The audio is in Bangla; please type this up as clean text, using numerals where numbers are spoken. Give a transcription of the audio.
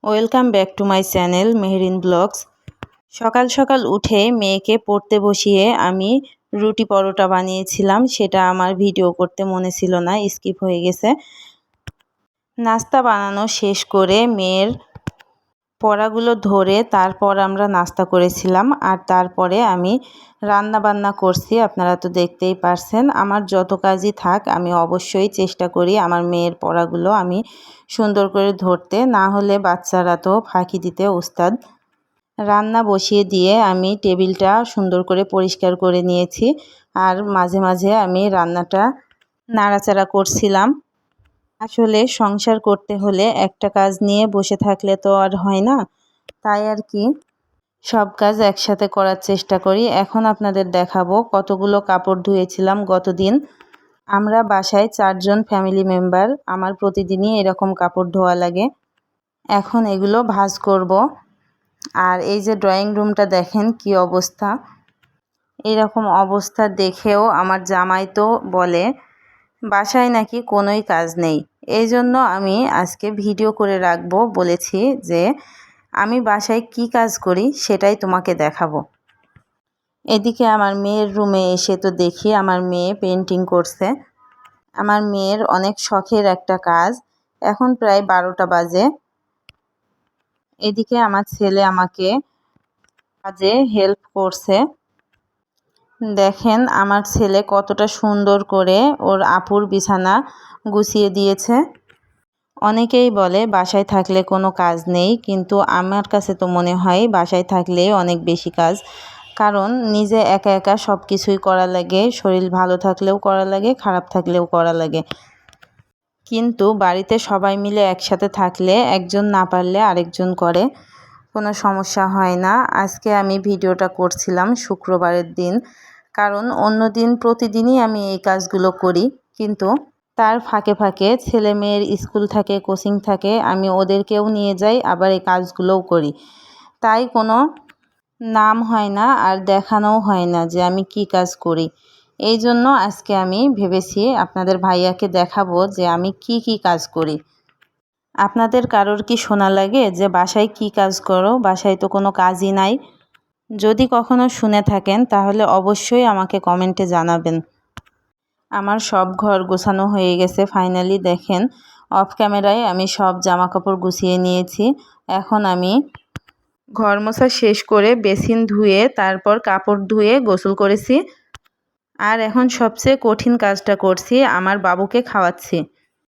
Welcome back to my channel Meherin blogs. সকাল সকাল উঠে মেয়েকে পড়তে বসিয়ে আমি রুটি পরোটা বানিয়েছিলাম। সেটা আমার ভিডিও করতে মনে ছিল না, স্কিপ হয়ে গেছে। নাস্তা বানানো শেষ করে মেয়ের পড়াগুলো ধরে তারপর আমরা নাস্তা করেছিলাম। আর তারপরে আমি রান্না বান্না করছি। আপনারা তো দেখতেই পারছেন। আমার যত কাজই থাক আমি অবশ্যই চেষ্টা করি আমার মেয়ের পড়াগুলো আমি সুন্দর করে ধরতে, না হলে বাচ্চারা তো ফাঁকি দিতে ওস্তাদ। রান্না বসিয়ে দিয়ে আমি টেবিলটা সুন্দর করে পরিষ্কার করে নিয়েছি। আর মাঝে মাঝে আমি রান্নাটা নাড়াচাড়া করছিলাম। আসলে সংসার করতে হলে একটা কাজ নিয়ে বসে থাকলে তো আর হয় না, তাই আর কি সব কাজ একসাথে করার চেষ্টা করি। এখন আপনাদের দেখাবো কতগুলো কাপড় ধুয়েছিলাম গতদিন। আমরা বাসায় 4 জন ফ্যামিলি মেম্বার, আমার প্রতিদিনই এরকম কাপড় ধোয়া লাগে। এখন এগুলো ভাঁজ করব। আর এই যে ড্রয়িং রুমটা দেখেন কি অবস্থা। এরকম অবস্থা দেখেও আমার জামাই তো বলে বাসায় নাকি কোনোই কাজ নেই। এই জন্য আমি আজকে ভিডিও করে রাখবো, বলেছি যে আমি বাসায় কি কাজ করি সেটাই তোমাকে দেখাবো। এদিকে আমার মেয়ের রুমে এসে তো দেখি আমার মেয়ে পেন্টিং করছে। আমার মেয়ের অনেক শখের একটা কাজ। এখন প্রায় 12টা বাজে। এদিকে আমার ছেলে আমাকে কাজে হেল্প করছে। দেখেন আমার ছেলে কতটা সুন্দর করে ওর আপুর বিছানা গুছিয়ে দিয়েছে। অনেকেই বলে বাসায় থাকলে কোনো কাজ নেই, কিন্তু আমার কাছে তো মনে হয় বাসায় থাকলে অনেক বেশি কাজ। কারণ নিজে একা একা সব কিছুই করা লাগে। শরীর ভালো থাকলেও করা লাগে, খারাপ থাকলেও করা লাগে। কিন্তু বাড়িতে সবাই মিলে একসাথে থাকলে একজন না পারলে আরেকজন করে, কোনো সমস্যা হয় না। আজকে আমি ভিডিওটা করছিলাম শুক্রবারের দিন, কারণ অন্য দিন প্রতিদিনই আমি এই কাজগুলো করি, কিন্তু তার ফাঁকে ফাঁকে ছেলে মেয়ের স্কুল থাকে, কোচিং থাকে, আমি ওদেরকেও নিয়ে যাই, আবার এই কাজগুলোও করি। তাই কোনো নাম হয় না আর দেখানোও হয় না যে আমি কি কাজ করি। এই জন্য আজকে আমি ভেবেছি আপনাদের ভাইয়াকে দেখাবো যে আমি কি কি কাজ করি। আপনাদের কারোর কি শোনা লাগে যে বাসায় কি কাজ করো? বাসায় তো কোনো কাজই নাই। যদি কখনো শুনে থাকেন তাহলে অবশ্যই আমাকে কমেন্টে জানাবেন। আমার সব ঘর গোছানো হয়ে গেছে ফাইনালি। দেখেন অফ ক্যামেরায় আমি সব জামা কাপড় গুছিয়ে নিয়েছি। এখন আমি ঘর মোছা শেষ করে বেসিন ধুয়ে তারপর কাপড় ধুয়ে গোসল করেছি। আর এখন সবচেয়ে কঠিন কাজটা করছি, আমার বাবুকে খাওয়াচ্ছি।